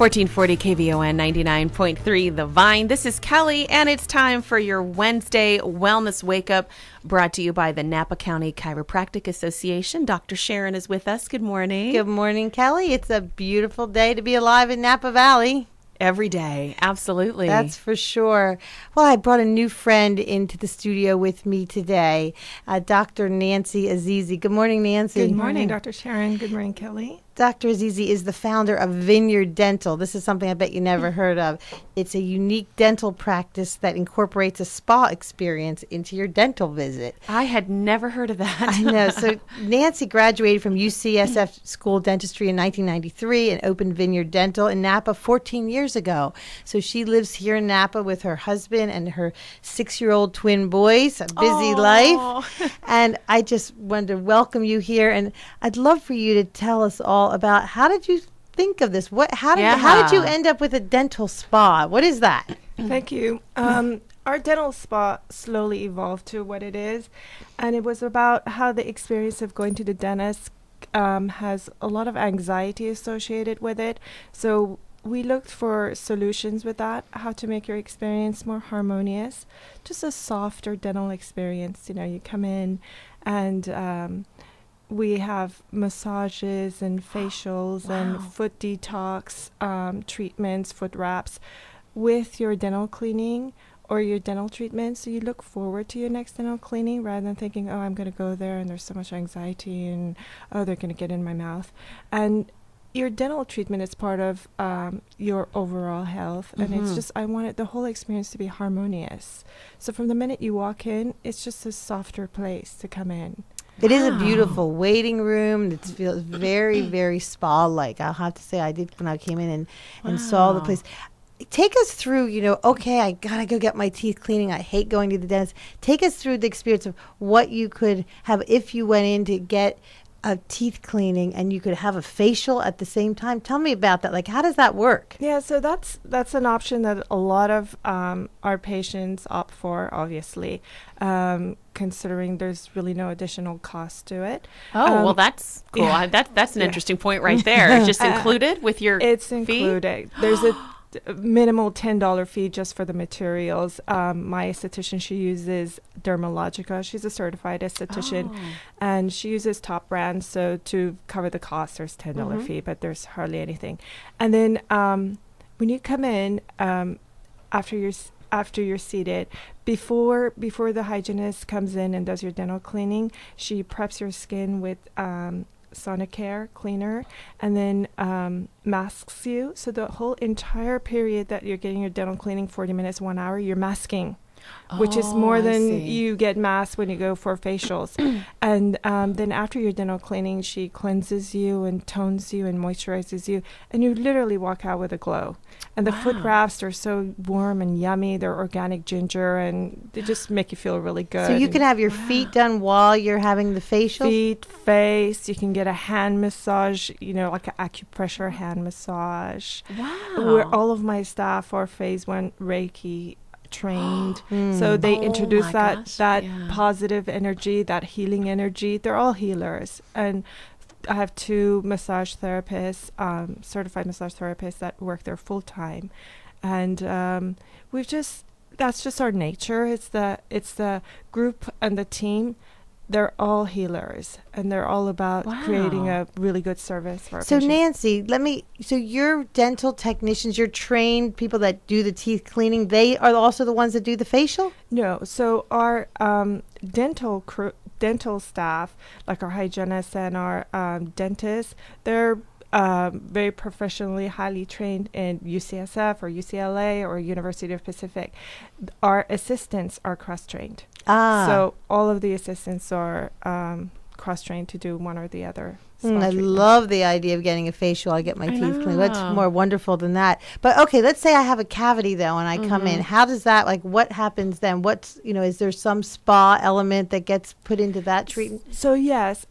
1440 KVON 99.3 The Vine. This is Kelly, and it's time for your Wednesday Wellness Wake Up, brought to you by the Napa County Chiropractic Association. Dr. Sharon is with us. Good morning. Good morning, Kelly. It's a beautiful day to be alive in Napa Valley. Every day. Absolutely. That's for sure. Well, I brought a new friend into the studio with me today, Dr. Nancy Azizi. Good morning, Nancy. Good morning, Dr. Sharon. Good morning, Kelly. Dr. Azizi is the founder of Vineyard Dental. This is something I bet you never heard of. It's a unique dental practice that incorporates a spa experience into your dental visit. I had never heard of that. I know. So Nancy graduated from UCSF School of Dentistry in 1993 and opened Vineyard Dental in Napa 14 years ago. So she lives here in Napa with her husband and her 6-year-old twin boys, a busy life. And I just wanted to welcome you here. And I'd love for you to tell us all about how did you think of this? How did you end up with a dental spa? What is that? Thank you. Our dental spa slowly evolved to what it is, and it was about how the experience of going to the dentist has a lot of anxiety associated with it. So we looked for solutions with that, how to make your experience more harmonious, just a softer dental experience. You know, you come in and we have massages and facials and foot detox treatments, foot wraps with your dental cleaning or your dental treatment. So you look forward to your next dental cleaning rather than thinking, oh, I'm going to go there and there's so much anxiety and, oh, they're going to get in my mouth. And your dental treatment is part of your overall health. And it's just, I wanted the whole experience to be harmonious. So from the minute you walk in, it's just a softer place to come in. It is a beautiful waiting room. It feels very, very spa-like. I'll have to say I did when I came in and saw the place. Take us through, okay, I got to go get my teeth cleaning. I hate going to the dentist. Take us through the experience of what you could have if you went in to get a teeth cleaning and you could have a facial at the same time. Tell me about that. Like, how does that work? Yeah, so that's an option that a lot of our patients opt for, obviously, considering there's really no additional cost to it. Oh, well, that's cool. Yeah. That's an interesting point right there. It's just included with your It's included. There's a minimal $10 fee just for the materials. My esthetician, she uses Dermalogica. She's a certified esthetician, and she uses top brands. So to cover the cost, there's $10 fee, but there's hardly anything. And then when you come in, after you're seated, before the hygienist comes in and does your dental cleaning, she preps your skin with Sonicare cleaner and then masks you. So the whole entire period that you're getting your dental cleaning, 40 minutes, 1 hour, you're masking, which is more than you get masked when you go for facials. And then after your dental cleaning, she cleanses you and tones you and moisturizes you, and you literally walk out with a glow. And the foot wraps are so warm and yummy. They're organic ginger, and they just make you feel really good. So you can have your feet done while you're having the facial? Feet, face. You can get a hand massage, like an acupressure hand massage. Wow. Where all of my staff are phase 1 Reiki trained. So they introduce that positive energy, that healing energy. They're all healers. And I have 2 massage therapists, certified massage therapists that work there full time. And that's just our nature. It's the group and the team. They're all healers, and they're all about creating a really good service for our patients. Nancy, so your dental technicians, your trained people that do the teeth cleaning, they are also the ones that do the facial? No, so our dental staff, like our hygienists and our dentists, they're very professionally, highly trained in UCSF or UCLA or University of Pacific. Our assistants are cross-trained. So all of the assistants are cross-trained to do one or the other. I love the idea of getting a facial. I get my teeth cleaned. What's more wonderful than that? But okay, let's say I have a cavity though, and I come in. How does that, what happens then? Is there some spa element that gets put into that treatment? So yes,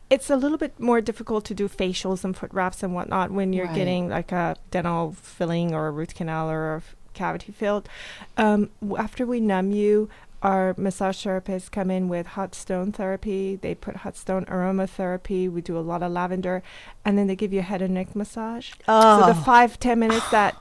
it's a little bit more difficult to do facials and foot wraps and whatnot when you're getting like a dental filling or a root canal or a cavity filled. After we numb you, our massage therapists come in with hot stone therapy. They put hot stone aromatherapy. We do a lot of lavender, and then they give you a head and neck massage. So the 5-10 minutes that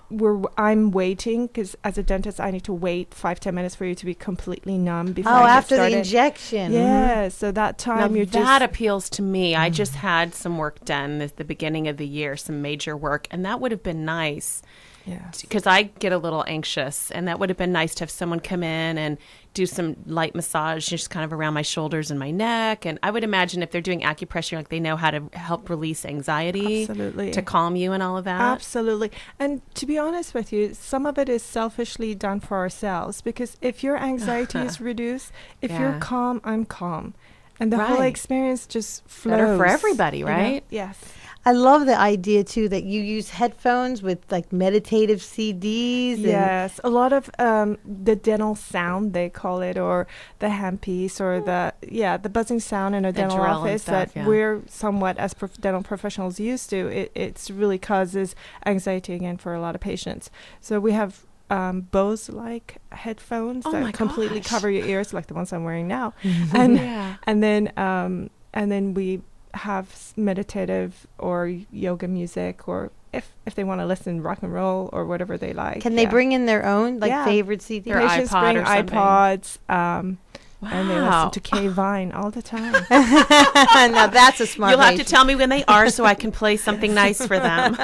I'm waiting, because as a dentist I need to wait 5-10 minutes for you to be completely numb before I get after started. the injection. Yeah, so that time Now that appeals to me. I just had some work done at the beginning of the year, some major work, and that would have been nice. Yeah. Because I get a little anxious, and that would have been nice to have someone come in and do some light massage just kind of around my shoulders and my neck. And I would imagine if they're doing acupressure, like they know how to help release anxiety. Absolutely. To calm you and all of that. Absolutely. And to be honest with you, some of it is selfishly done for ourselves, because if your anxiety is reduced, if you're calm, I'm calm. And the whole experience just flows. Better for everybody, right? Yes. I love the idea too that you use headphones with like meditative CDs. Yes, a lot of the dental sound, they call it, or the handpiece, or the buzzing sound in a dental office that we're somewhat as dental professionals used to. It's really causes anxiety again for a lot of patients. So we have Bose-like headphones that completely cover your ears, like the ones I'm wearing now, and then we have meditative or yoga music, or if they want to listen rock and roll or whatever they like. Can they bring in their own favorite CDs? Their Patients iPod bring or something. iPods, and they listen to KVYN all the time. Now that's a smart. You'll have to tell me when they are so I can play something nice for them.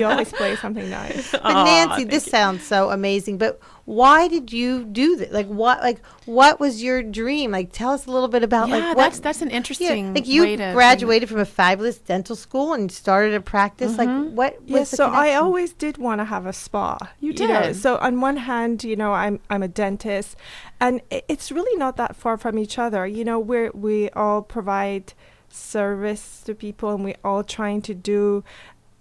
You always play something nice. But Nancy, this sounds so amazing. But why did you do this? Like what was your dream? Like tell us a little bit about that's an interesting like you way to graduated from a fabulous dental school and started a practice. Like what was the so I connection? always did want to have a spa. You know. did. So on one hand, I'm a dentist, and it's really not that far from each other. We all provide service to people, and we all trying to do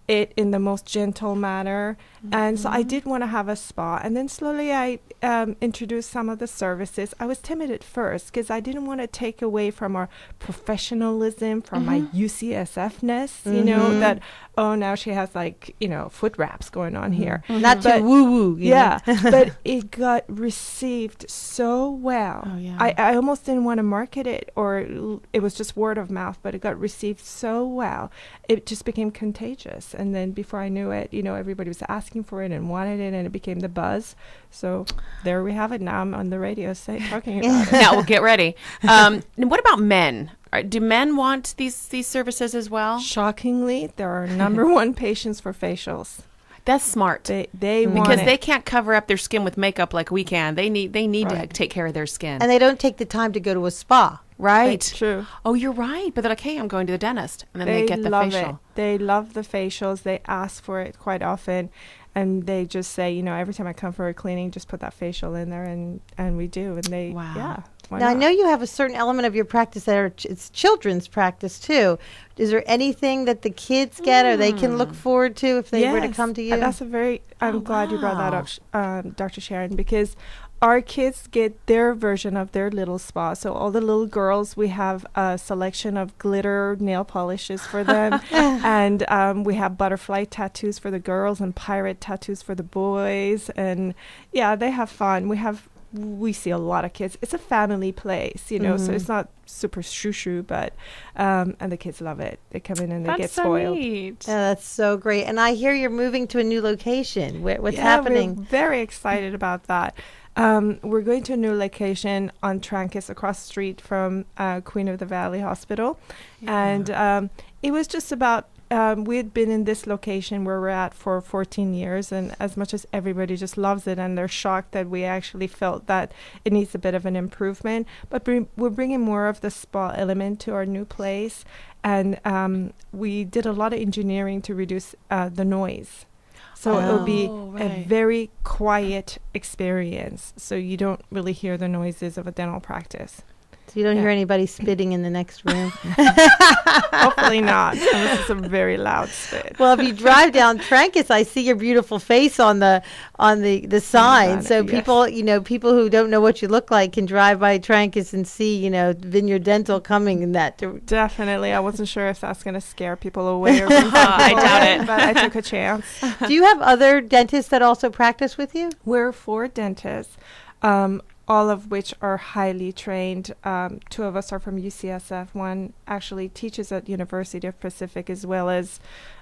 it in the most gentle manner. And so I did want to have a spa, and then slowly I introduced some of the services. I was timid at first because I didn't want to take away from our professionalism, from my UCSF-ness, that now she has foot wraps going on here. Not too woo-woo. Yeah, but it got received so well. Oh, yeah. I almost didn't want to market it, or it was just word of mouth, but it got received so well. It just became contagious. And then before I knew it, everybody was asking for it and wanted it, and it became the buzz. So there we have it. Now I'm on the radio talking about it. Now we'll get ready. What about men? Do men want these services as well? Shockingly, there are number one patients for facials. That's smart. They want because it. they can't cover up their skin with makeup like we can. They need to take care of their skin. And they don't take the time to go to a spa. Right. True. Oh, you're right. But they're like, hey, I'm going to the dentist. And then they get the facial. They love the facials. They ask for it quite often. And they just say, every time I come for a cleaning, just put that facial in there. And we do. And they, wow. Now, I know you have a certain element of your practice it's children's practice, too. Is there anything that the kids get or they can look forward to if they were to come to you? That's I'm glad you brought that up, Dr. Sharon, because our kids get their version of their little spa. So all the little girls, we have a selection of glitter nail polishes for them. And we have butterfly tattoos for the girls and pirate tattoos for the boys. And yeah, they have fun. We see a lot of kids. It's a family place, so it's not super shoo-shoo, but and the kids love it. They come in and they get spoiled. So neat. Yeah, that's so great. And I hear you're moving to a new location. What's happening? We're very excited about that. We're going to a new location on Trancas, across the street from Queen of the Valley Hospital. Yeah. And it was just about we had been in this location where we're at for 14 years, and as much as everybody just loves it and they're shocked that we actually felt that it needs a bit of an improvement, but we're bringing more of the spa element to our new place, and we did a lot of engineering to reduce the noise. So it'll be a very quiet experience, so you don't really hear the noises of a dental practice. So you don't hear anybody spitting in the next room? Hopefully not. This is a very loud spit. Well, if you drive down Trancas, I see your beautiful face on the sign. So people, people who don't know what you look like can drive by Trancas and see, Vineyard Dental coming in that direction. Definitely. I wasn't sure if that's going to scare people away or I doubt it. But I took a chance. Do you have other dentists that also practice with you? We're 4 dentists. all of which are highly trained. Two of us are from UCSF. One actually teaches at University of Pacific as well as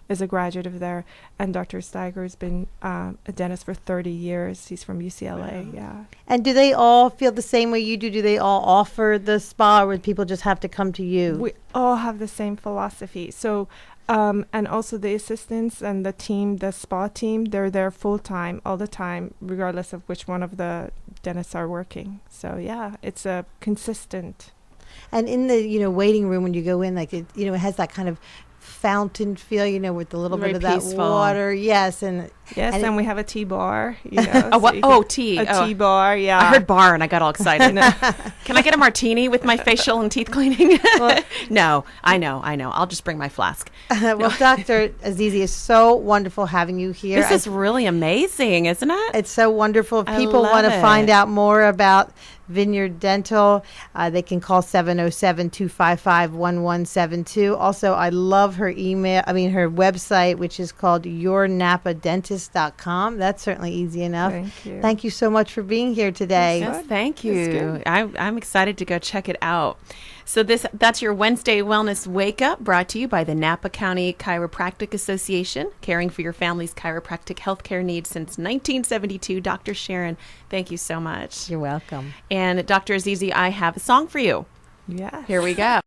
is a graduate of there. And Dr. Steiger has been a dentist for 30 years. He's from UCLA. Yeah. And do they all feel the same way you do? Do they all offer the spa, or would people just have to come to you? We all have the same philosophy. So, and also the assistants and the team, the spa team, they're there full time, all the time, regardless of which one of the dentists are working. So yeah, it's a consistent. And in the waiting room when you go in, like it has that kind of fountain feel, with a little Very bit of that peaceful. water. Yes, and And we have a tea bar. Tea. Tea bar. Yeah. I heard bar and I got all excited. Can I get a martini with my facial and teeth cleaning? No, I know. I'll just bring my flask. Well, Dr. Azizi, is so wonderful having you here. This is really amazing, isn't it? It's so wonderful. If I people love want to it. find out more about Vineyard Dental, they can call 707-255-1172. Also, I love her her website, which is called yournapadentist.com. That's certainly easy enough. Thank you. Thank you so much for being here today. Yes, thank That's you. good. I'm excited to go check it out. So that's your Wednesday Wellness Wake Up, brought to you by the Napa County Chiropractic Association, caring for your family's chiropractic healthcare needs since 1972. Dr. Sharon, thank you so much. You're welcome. And Dr. Azizi, I have a song for you. Yeah. Here we go.